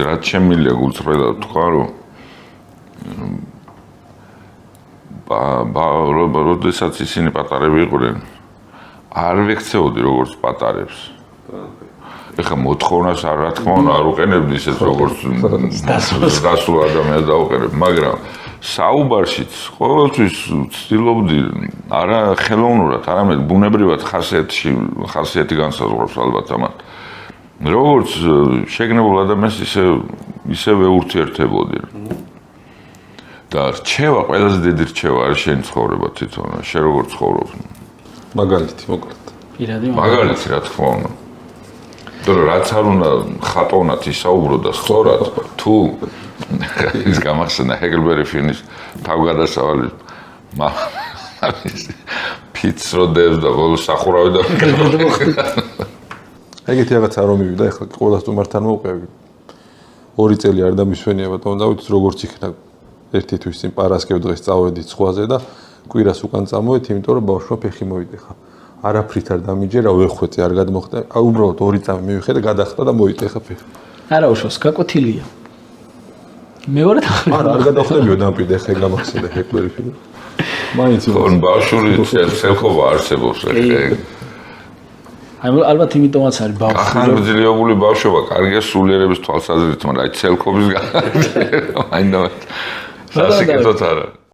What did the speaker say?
რაც შემილია გულწრფელად თქვა, რომ როდესაც ისინი პატარები იყვნენ, არ ვექცეოდი როგორც პატარებს. ეხლა მოთხოვნას რა თქმა უნდა არ უყენებდი ისეთ როგორც დასულ ადამიანს დაუყენებ, მაგრამ საუბარშიც ყოველთვის ვცდილობდი არა ხელოვნურად, არამედ ბუნებრივად ხასიათი განსაზღვრავს ალბათ ამათ. როგორც შეგნებულ ადამიანს ისევე ურთიერთებოდი. და რჩევა, ყველაზე დიდი რჩევა არის შენი ცხოვრება თვითონ, შენ როგორ ცხოვრობ. მაგალითი მოკლედ. პირადი მაგალითი რა თქმა უნდა. რაც არ უნდა ხატოვნად ისაუბრო და სწორად თუ ის გამახსენდა ჰეგელბერი ფილმის თავგადასავალი ფიცს როდებს და ბოლოს სახურავი და ეგეთი რაღაცა რომ მივიდა, ეხლა ყველა სტუმართან მოვყევი. 2 წელი არ დამისვენია ბატონო, დავით როგორც იქნა ერთი თვის წინ პარასკევ დღეს წავედით სხვაზე და კვირას უკან წამოვეთ, იმიტომ რომ ბავშვმა ფეხი მოიტეხა. არაფრით არ დამიჯერა, ვეხვეწი არ გადმოხდა. უბრალოდ 2 წამი მივიხე და გადახტა და მოიტეხა ფეხი. არა უშავს, გაკვეთილია. მეორე არა, არ გადახდებიო დამპირდე ხე გამახსენდა ჰეკლერი ფილმი. მაინც ხონ ბავშვური სელხობა არსებობს ეხლა. ალბათ იმიტომაც არის ბავშვი. ახალგაზრდული ბავშვობა, კარგია სულიერების თვალსაზრისით, მაგრამ აი სელხობის განსაკუთრებით. საინდა სასიკეთოდ არა.